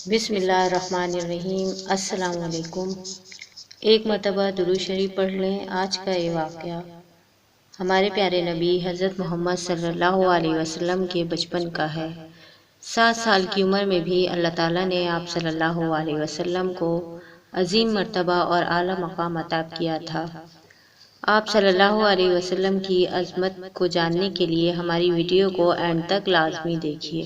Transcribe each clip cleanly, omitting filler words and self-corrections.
بسم اللہ الرحمن الرحیم۔ السلام علیکم۔ ایک مرتبہ درود شریف پڑھ لیں۔ آج کا یہ واقعہ ہمارے پیارے نبی حضرت محمد صلی اللہ علیہ وسلم کے بچپن کا ہے۔ 7 سال کی عمر میں بھی اللہ تعالیٰ نے آپ صلی اللہ علیہ وسلم کو عظیم مرتبہ اور اعلیٰ مقام عطا کیا تھا۔ آپ صلی اللہ علیہ وسلم کی عظمت کو جاننے کے لیے ہماری ویڈیو کو اینڈ تک لازمی دیکھیے۔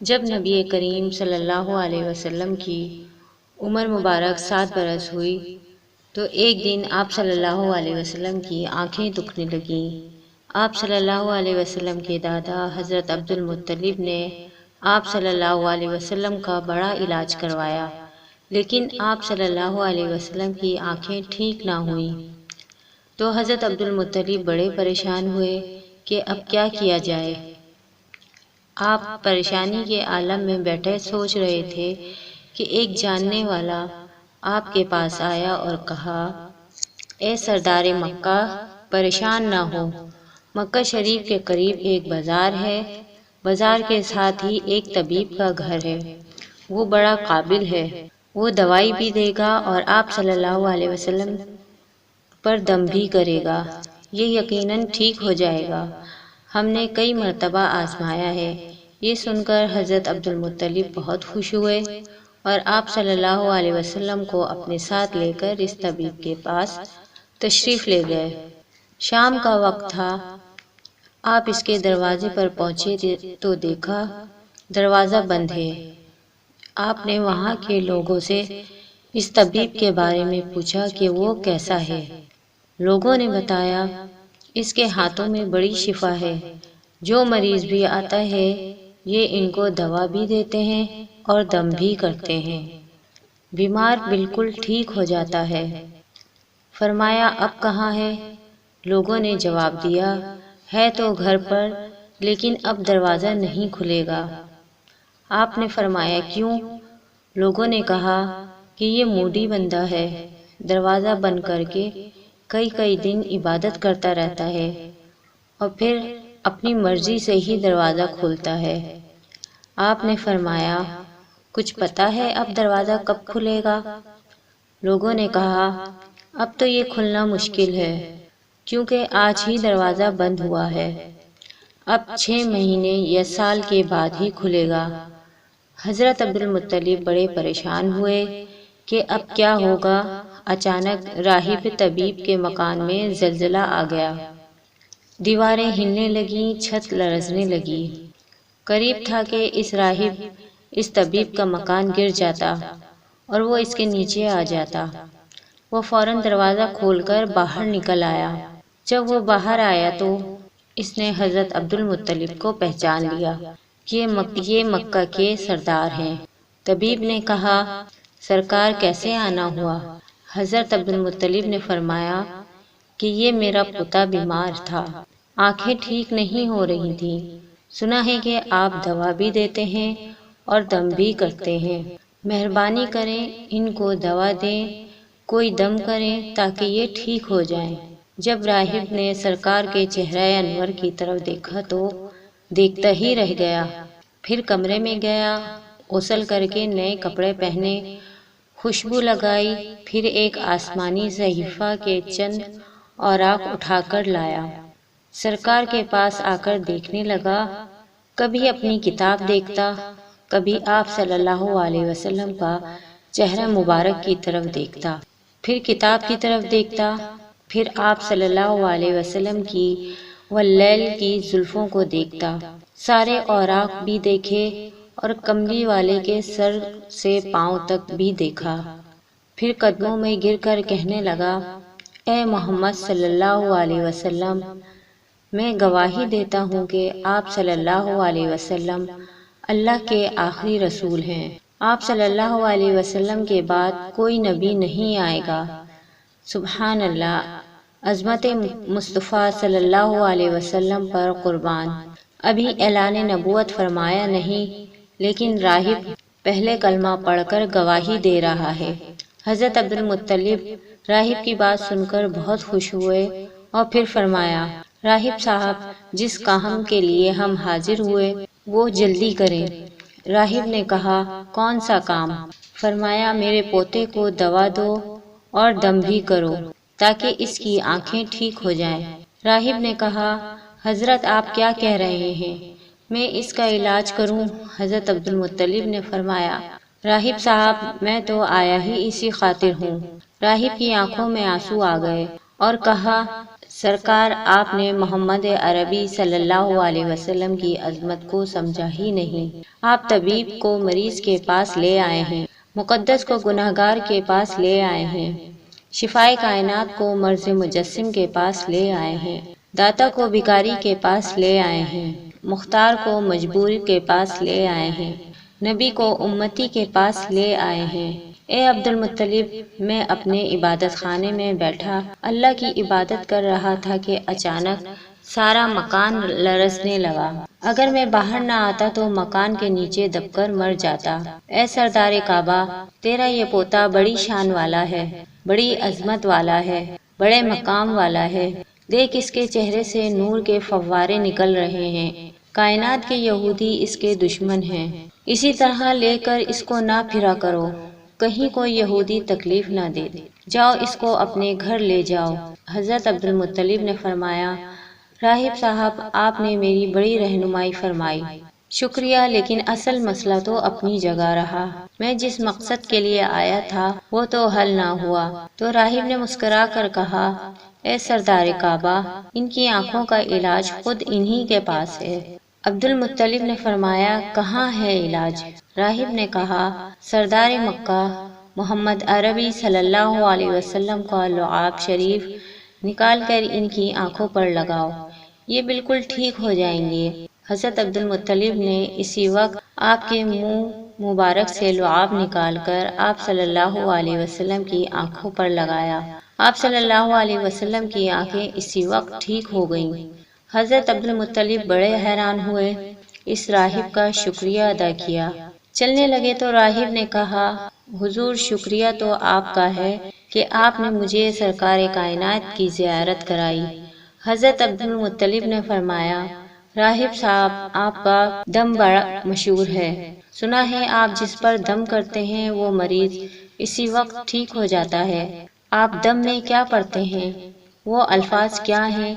جب نبی کریم صلی اللہ علیہ وسلم کی عمر مبارک 7 برس ہوئی تو ایک دن آپ صلی اللہ علیہ وسلم کی آنکھیں دکھنے لگیں۔ آپ صلی اللہ علیہ وسلم کے دادا حضرت عبد المطلب نے آپ صلی اللہ علیہ وسلم کا بڑا علاج کروایا، لیکن آپ صلی اللہ علیہ وسلم کی آنکھیں ٹھیک نہ ہوئیں۔ تو حضرت عبد المطلب بڑے پریشان ہوئے کہ اب کیا کیا جائے۔ آپ پریشانی کے عالم میں بیٹھے سوچ رہے تھے کہ ایک جاننے والا آپ کے پاس آیا اور کہا، اے سردار مکہ، پریشان نہ ہو۔ مکہ شریف کے قریب ایک بازار ہے، بازار کے ساتھ ہی ایک طبیب کا گھر ہے، وہ بڑا قابل ہے، وہ دوائی بھی دے گا اور آپ صلی اللہ علیہ وسلم پر دم بھی کرے گا، یہ یقیناً ٹھیک ہو جائے گا، ہم نے کئی مرتبہ آزمایا ہے۔ یہ سن کر حضرت عبد المطلب بہت خوش ہوئے اور آپ صلی اللہ علیہ وسلم کو اپنے ساتھ لے کر اس طبیب کے پاس تشریف لے گئے۔ شام کا وقت تھا۔ آپ اس کے دروازے پر پہنچے تو دیکھا دروازہ بند ہے۔ آپ نے وہاں کے لوگوں سے اس طبیب کے بارے میں پوچھا کہ وہ کیسا ہے۔ لوگوں نے بتایا، اس کے ہاتھوں میں بڑی شفا ہے، جو مریض بھی آتا ہے یہ ان کو دوا بھی دیتے ہیں اور دم بھی کرتے ہیں، بیمار بالکل ٹھیک ہو جاتا ہے۔ فرمایا، اب کہاں ہے؟ لوگوں نے جواب دیا، ہے تو گھر پر، لیکن اب دروازہ نہیں کھلے گا۔ آپ نے فرمایا، کیوں؟ لوگوں نے کہا کہ یہ موڈی بندہ ہے، دروازہ بند کر کے کئی دن عبادت کرتا رہتا ہے اور پھر اپنی مرضی سے ہی دروازہ کھولتا ہے۔ آپ نے فرمایا، کچھ پتہ ہے اب دروازہ کب کھلے گا؟ لوگوں نے کہا، اب تو یہ کھلنا مشکل ہے، کیونکہ آج ہی دروازہ بند ہوا ہے، اب 6 مہینے یا سال کے بعد ہی کھلے گا۔ حضرت عبد المطلب بڑے پریشان ہوئے کہ اب کیا ہوگا۔ اچانک راہب طبیب کے مکان میں زلزلہ آ گیا، دیواریں ہلنے لگیں، چھت لرزنے لگی۔ قریب تھا کہ اس راہب اس طبیب کا مکان گر جاتا اور وہ اس کے نیچے آ جاتا۔ وہ فوراً دروازہ کھول کر باہر نکل آیا۔ جب وہ باہر آیا تو اس نے حضرت عبد المطلب کو پہچان لیا کہ یہ مکہ کے سردار ہیں۔ طبیب نے کہا، سرکار کیسے آنا ہوا؟ حضرت عبد المطلب نے فرمایا کہ یہ میرا پوتا بیمار تھا، آنکھیں ٹھیک نہیں ہو رہی تھیں، سنا ہے کہ آپ دوا بھی دیتے ہیں اور دم بھی کرتے ہیں، مہربانی کریں ان کو دوا دیں، کوئی دم کریں تاکہ یہ ٹھیک ہو جائیں۔ جب راہب نے سرکار کے چہرہ انور کی طرف دیکھا تو دیکھتا ہی رہ گیا، پھر کمرے میں گیا، غسل کر کے نئے کپڑے پہنے، خوشبو لگائی، پھر ایک آسمانی صحیفہ کے چند اوراق اٹھا کر لایا، سرکار کے پاس آ کر دیکھنے لگا، کبھی اپنی کتاب دیکھتا، کبھی آپ صلی اللہ علیہ وسلم کا چہرہ مبارک کی طرف دیکھتا، پھر کتاب کی طرف دیکھتا، پھر آپ صلی اللہ علیہ وسلم کی واللیل کی زلفوں کو دیکھتا، سارے اوراق بھی دیکھے اور کملی والے کے سر سے پاؤں تک بھی دیکھا، پھر قدموں میں گر کر کہنے لگا، اے محمد صلی اللہ علیہ وسلم، میں گواہی دیتا ہوں کہ آپ صلی اللہ علیہ وسلم اللہ کے آخری رسول ہیں، آپ صلی اللہ علیہ وسلم کے بعد کوئی نبی نہیں آئے گا۔ سبحان اللہ، عظمت مصطفیٰ صلی اللہ علیہ وسلم پر قربان۔ ابھی اعلان نبوت فرمایا نہیں، لیکن راہب پہلے کلمہ پڑھ کر گواہی دے رہا ہے۔ حضرت عبد المطلب راہب کی بات سن کر بہت خوش ہوئے اور پھر فرمایا، راہب صاحب، جس کام کے لیے ہم حاضر ہوئے وہ جلدی کریں، راہب نے کہا کون سا کام؟ فرمایا میرے پوتے کو دوا دو اور دم بھی کرو تاکہ اس کی آنکھیں ٹھیک ہو جائیں۔ راہب نے کہا حضرت آپ کیا کہہ رہے ہیں، میں اس کا علاج کروں؟ حضرت عبدالمطلب نے فرمایا راہب صاحب میں تو آیا ہی اسی خاطر ہوں۔ راہب کی آنکھوں میں آنسو آ گئے اور کہا سرکار آپ نے محمد عربی صلی اللہ علیہ وسلم کی عظمت کو سمجھا ہی نہیں۔ آپ طبیب کو مریض کے پاس لے آئے ہیں، مقدس کو گناہگار کے پاس لے آئے ہیں، شفائے کائنات کو مرض مجسم کے پاس لے آئے ہیں، داتا کو بھکاری کے پاس لے آئے ہیں، مختار کو مجبور کے پاس لے آئے ہیں، نبی کو امتی کے پاس لے آئے ہیں۔ اے عبدالمطلب میں اپنے عبادت خانے میں بیٹھا اللہ کی عبادت کر رہا تھا کہ اچانک سارا مکان لرزنے لگا۔ اگر میں باہر نہ آتا تو مکان کے نیچے دب کر مر جاتا۔ اے سردار کعبہ تیرا یہ پوتا بڑی شان والا ہے، بڑی عظمت والا ہے، بڑے مقام والا ہے، دیکھ اس کے چہرے سے نور کے فوارے نکل رہے ہیں، کائنات کے یہودی اس کے دشمن ہیں، اسی طرح لے کر اس کو نہ پھرا کرو، کہیں کوئی یہودی تکلیف نہ دے، جاؤ اس کو اپنے گھر لے جاؤ۔ حضرت عبدالمطلب نے فرمایا راہب صاحب آپ نے میری بڑی رہنمائی فرمائی، شکریہ، لیکن اصل مسئلہ تو اپنی جگہ رہا، میں جس مقصد کے لیے آیا تھا وہ تو حل نہ ہوا۔ تو راہب نے مسکرا کر کہا اے سردار کعبہ ان کی آنکھوں کا علاج خود انہی کے پاس ہے۔ عبدالمطلب نے فرمایا کہاں ہے علاج؟ راہب نے کہا سردار مکہ محمد عربی صلی اللہ علیہ وسلم کا لعاب شریف نکال کر ان کی آنکھوں پر لگاؤ، یہ بالکل ٹھیک ہو جائیں گے۔ حضرت عبدالمطلب نے اسی وقت آپ کے منہ مبارک سے لعاب نکال کر آپ صلی اللہ علیہ وسلم کی آنکھوں پر لگایا، آپ صلی اللہ علیہ وسلم کی آنکھیں اسی وقت ٹھیک ہو گئیں۔ حضرت عبدالمطلب بڑے حیران ہوئے، اس راہب کا شکریہ ادا کیا۔ چلنے لگے تو راہب نے کہا حضور شکریہ تو آپ کا ہے کہ آپ نے مجھے سرکار کائنات کی زیارت کرائی۔ حضرت عبدالمطلب نے فرمایا راہب صاحب آپ کا دم بڑا مشہور ہے، سنا ہے آپ جس پر دم کرتے ہیں وہ مریض اسی وقت ٹھیک ہو جاتا ہے، آپ دم میں کیا پڑھتے ہیں؟ وہ الفاظ کیا ہیں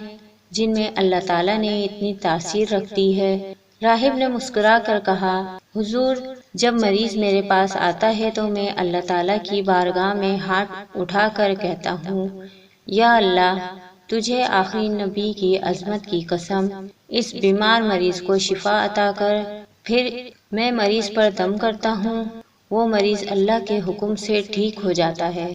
جن میں اللہ تعالیٰ نے اتنی تاثیر رکھ دی ہے؟ راہب نے مسکرا کر کہا حضور جب مریض میرے پاس آتا ہے تو میں اللہ تعالیٰ کی بارگاہ میں ہاتھ اٹھا کر کہتا ہوں یا اللہ تجھے آخری نبی کی عظمت کی قسم اس بیمار مریض کو شفا عطا کر۔ پھر میں مریض پر دم کرتا ہوں، وہ مریض اللہ کے حکم سے ٹھیک ہو جاتا ہے۔